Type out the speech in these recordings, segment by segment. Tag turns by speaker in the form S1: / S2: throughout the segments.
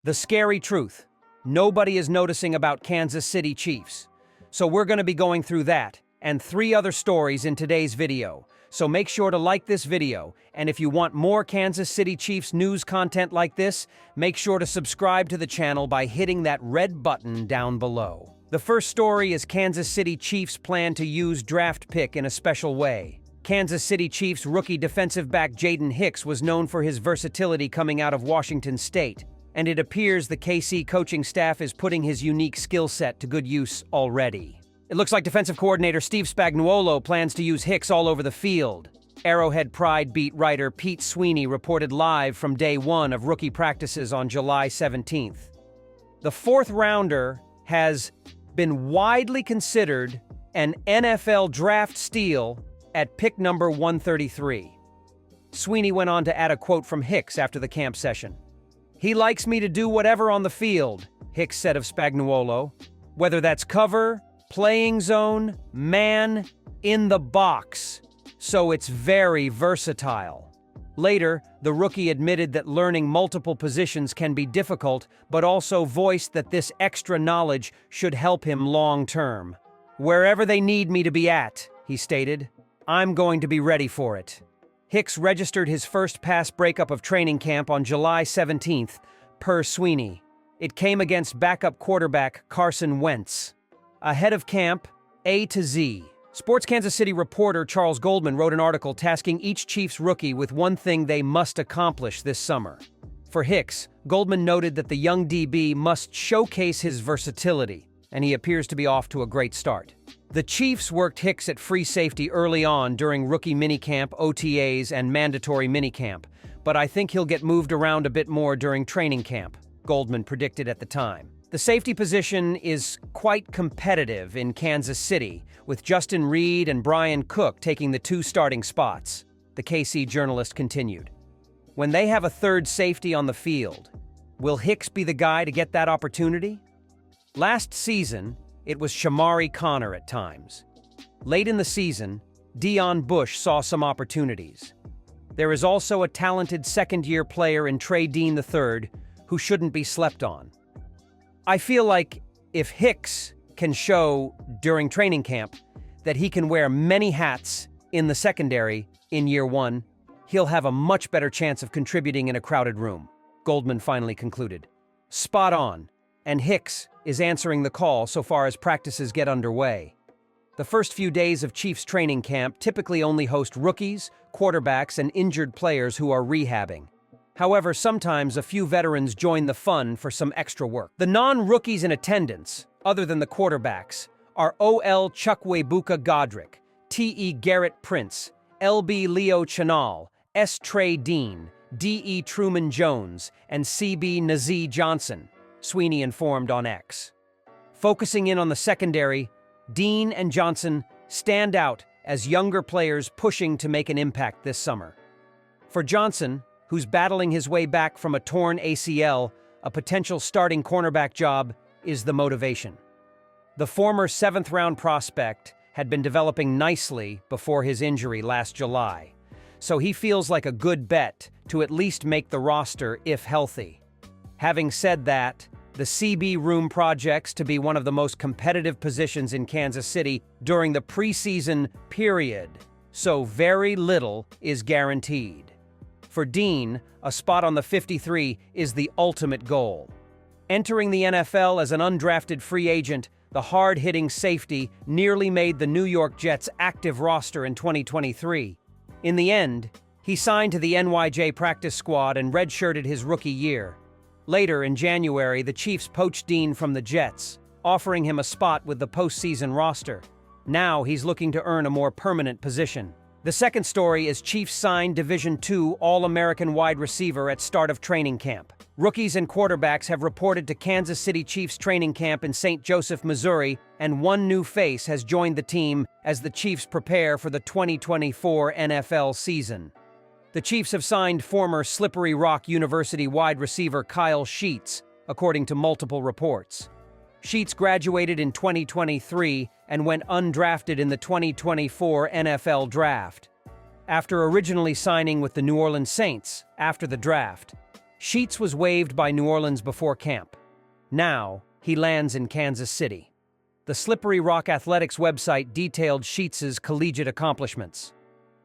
S1: The scary truth: nobody is noticing about Kansas City Chiefs. So we're going to be going through that and 3 other stories in today's video. So make sure to like this video, and if you want more Kansas City Chiefs news content like this, make sure to subscribe to the channel by hitting that red button down below. The first story is Kansas City Chiefs plan to use draft pick in a special way. Kansas City Chiefs rookie defensive back Jaden Hicks was known for his versatility coming out of Washington State, and it appears the KC coaching staff is putting his unique skill set to good use already. It looks like defensive coordinator Steve Spagnuolo plans to use Hicks all over the field. Arrowhead Pride beat writer Pete Sweeney reported live from day 1 of rookie practices on July 17th. The 4th rounder has been widely considered an NFL draft steal at pick number 133. Sweeney went on to add a quote from Hicks after the camp session. "He likes me to do whatever on the field," Hicks said of Spagnuolo. "Whether that's cover, playing zone, man, in the box. So it's very versatile." Later, the rookie admitted that learning multiple positions can be difficult, but also voiced that this extra knowledge should help him long-term. "Wherever they need me to be at," he stated, "I'm going to be ready for it." Hicks registered his first pass breakup of training camp on July 17th, per Sweeney. It came against backup quarterback Carson Wentz. Ahead of camp, A to Z. Sports Kansas City reporter Charles Goldman wrote an article tasking each Chiefs rookie with one thing they must accomplish this summer. For Hicks, Goldman noted that the young DB must showcase his versatility, and he appears to be off to a great start. The Chiefs worked Hicks at free safety early on during rookie minicamp, OTAs, and mandatory minicamp, but I think he'll get moved around a bit more during training camp, Goldman predicted at the time. The safety position is quite competitive in Kansas City, with Justin Reed and Brian Cook taking the 2 starting spots, the KC journalist continued. When they have a 3rd safety on the field, will Hicks be the guy to get that opportunity? Last season, it was Shamari Connor at times. Late in the season, Deon Bush saw some opportunities. There is also a talented second-year player in Trey Dean III who shouldn't be slept on. I feel like if Hicks can show during training camp that he can wear many hats in the secondary in year 1, he'll have a much better chance of contributing in a crowded room, Goldman finally concluded. Spot on, and Hicks is answering the call so far as practices get underway. The first few days of Chiefs training camp typically only host rookies, quarterbacks, and injured players who are rehabbing. However, sometimes a few veterans join the fun for some extra work. The non-rookies in attendance, other than the quarterbacks, are O.L. Chukwuebuka Godric, T.E. Garrett Prince, L.B. Leo Chenal, S. Trey Dean, D.E. Truman Jones, and C.B. Nazeeh Johnson, Sweeney informed on X. Focusing in on the secondary, Dean and Johnson stand out as younger players pushing to make an impact this summer. For Johnson, who's battling his way back from a torn ACL, a potential starting cornerback job is the motivation. The former 7th-round prospect had been developing nicely before his injury last July, so he feels like a good bet to at least make the roster if healthy. Having said that, the CB room projects to be one of the most competitive positions in Kansas City during the preseason period, so very little is guaranteed. For Dean, a spot on the 53 is the ultimate goal. Entering the NFL as an undrafted free agent, the hard-hitting safety nearly made the New York Jets' active roster in 2023. In the end, he signed to the NYJ practice squad and redshirted his rookie year. Later, in January, the Chiefs poached Dean from the Jets, offering him a spot with the postseason roster. Now he's looking to earn a more permanent position. The second story is Chiefs signed Division II All-American wide receiver at start of training camp. Rookies and quarterbacks have reported to Kansas City Chiefs training camp in St. Joseph, Missouri, and one new face has joined the team as the Chiefs prepare for the 2024 NFL season. The Chiefs have signed former Slippery Rock University wide receiver Kyle Sheets, according to multiple reports. Sheets graduated in 2023 and went undrafted in the 2024 NFL Draft. After originally signing with the New Orleans Saints after the draft, Sheets was waived by New Orleans before camp. Now, he lands in Kansas City. The Slippery Rock Athletics website detailed Sheets's collegiate accomplishments.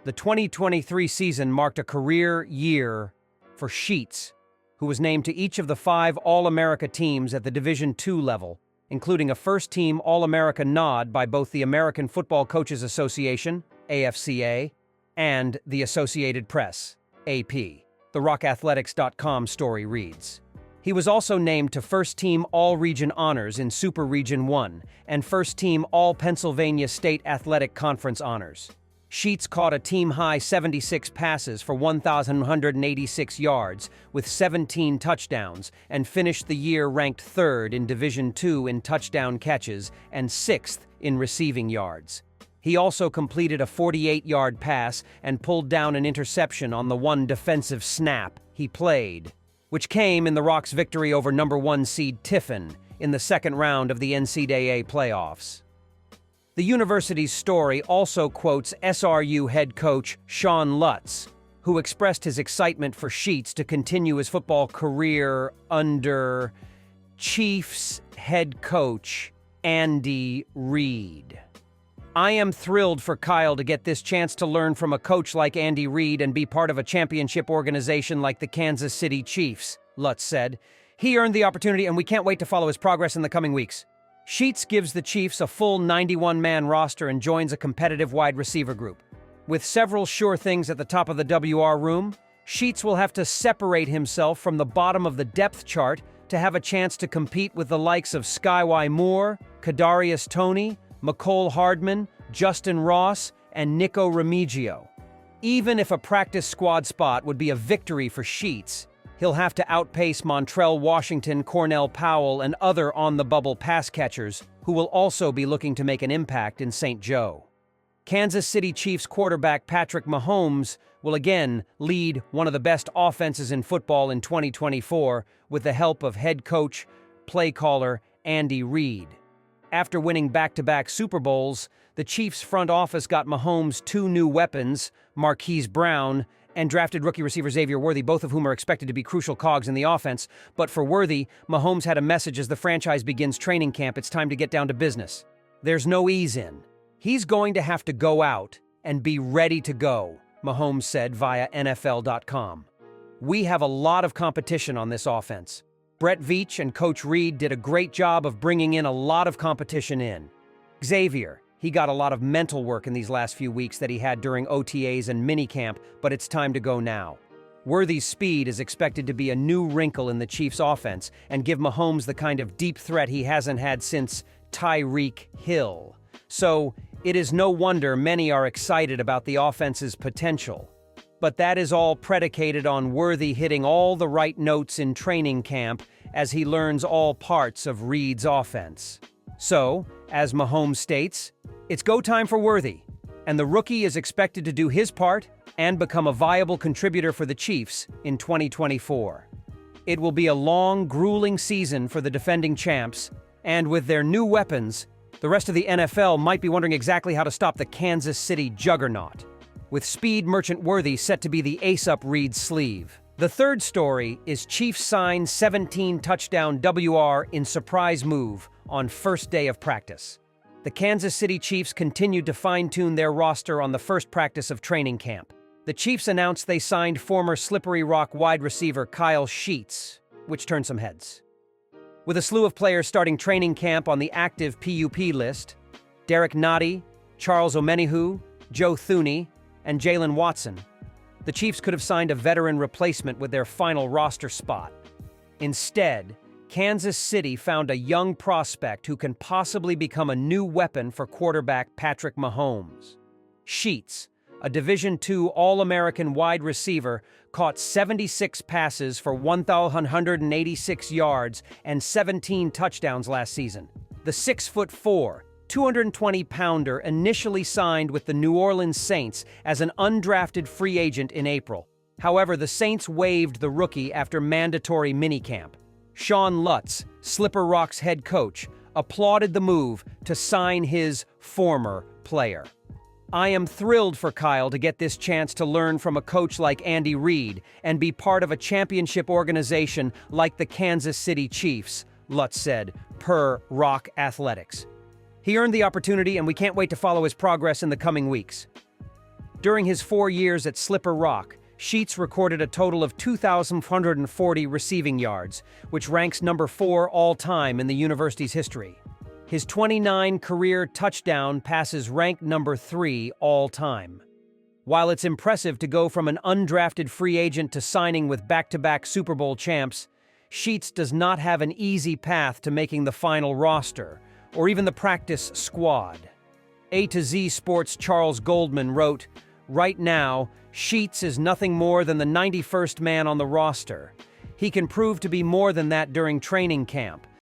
S1: The 2023 season marked a career year for Sheets, who was named to each of the 5 All-America teams at the Division II level, including a first-team All-America nod by both the American Football Coaches Association, AFCA, and the Associated Press, AP. The RockAthletics.com story reads, he was also named to first-team All-Region honors in Super Region 1 and first-team All-Pennsylvania State Athletic Conference honors. Sheets caught a team-high 76 passes for 1,186 yards with 17 touchdowns and finished the year ranked 3rd in Division II in touchdown catches and 6th in receiving yards. He also completed a 48-yard pass and pulled down an interception on the one defensive snap he played, which came in the Rock's victory over number 1 seed Tiffin in the second round of the NCAA playoffs. The university's story also quotes SRU head coach Sean Lutz, who expressed his excitement for Sheets to continue his football career under Chiefs head coach Andy Reid. I am thrilled for Kyle to get this chance to learn from a coach like Andy Reid and be part of a championship organization like the Kansas City Chiefs, Lutz said. He earned the opportunity and we can't wait to follow his progress in the coming weeks. Sheets gives the Chiefs a full 91-man roster and joins a competitive wide receiver group. With several sure things at the top of the WR room, Sheets will have to separate himself from the bottom of the depth chart to have a chance to compete with the likes of Skyway Moore, Kadarius Toney, Mecole Hardman, Justin Ross, and Nico Remigio. Even if a practice squad spot would be a victory for Sheets, he'll have to outpace Montrell Washington, Cornell Powell, and other on-the-bubble pass catchers who will also be looking to make an impact in St. Joe. Kansas City Chiefs quarterback Patrick Mahomes will again lead one of the best offenses in football in 2024 with the help of head coach, play caller Andy Reid. After winning back-to-back Super Bowls, the Chiefs front office got Mahomes 2 new weapons, Marquise Brown and drafted rookie receiver Xavier Worthy, both of whom are expected to be crucial cogs in the offense. But for Worthy, Mahomes had a message as the franchise begins training camp. It's time to get down to business. There's no ease in. He's going to have to go out and be ready to go, Mahomes said via NFL.com. We have a lot of competition on this offense. Brett Veach and Coach Reid did a great job of bringing in a lot of competition in. Xavier, he got a lot of mental work in these last few weeks that he had during OTAs and minicamp, but it's time to go now. Worthy's speed is expected to be a new wrinkle in the Chiefs' offense and give Mahomes the kind of deep threat he hasn't had since Tyreek Hill. So, it is no wonder many are excited about the offense's potential. But that is all predicated on Worthy hitting all the right notes in training camp as he learns all parts of Reid's offense. So, as Mahomes states, it's go time for Worthy, and the rookie is expected to do his part and become a viable contributor for the Chiefs in 2024. It will be a long, grueling season for the defending champs, and with their new weapons, the rest of the NFL might be wondering exactly how to stop the Kansas City juggernaut, with speed merchant Worthy set to be the ace up Reid's sleeve. The third story is Chiefs sign 17-touchdown WR in surprise move on first day of practice. The Kansas City Chiefs continued to fine-tune their roster on the first practice of training camp. The Chiefs announced they signed former Slippery Rock wide receiver Kyle Sheets, which turned some heads. With a slew of players starting training camp on the active PUP list, Derek Nottie, Charles Omenihu, Joe Thuney, and Jalen Watson, the Chiefs could have signed a veteran replacement with their final roster spot. Instead, Kansas City found a young prospect who can possibly become a new weapon for quarterback Patrick Mahomes. Sheets, a Division II All-American wide receiver, caught 76 passes for 1,186 yards and 17 touchdowns last season. The 6'4", 220-pounder initially signed with the New Orleans Saints as an undrafted free agent in April. However, the Saints waived the rookie after mandatory minicamp. Sean Lutz, Slipper Rock's head coach, applauded the move to sign his former player. I am thrilled for Kyle to get this chance to learn from a coach like Andy Reid and be part of a championship organization like the Kansas City Chiefs, Lutz said, per Rock Athletics. He earned the opportunity, and we can't wait to follow his progress in the coming weeks. During his 4 years at Slipper Rock, Sheets recorded a total of 2,440 receiving yards, which ranks number 4 all-time in the university's history. His 29 career touchdown passes rank number 3 all-time. While it's impressive to go from an undrafted free agent to signing with back-to-back Super Bowl champs, Sheets does not have an easy path to making the final roster, or even the practice squad. A to Z Sports' Charles Goldman wrote, "Right now, Sheets is nothing more than the 91st man on the roster. He can prove to be more than that during training camp,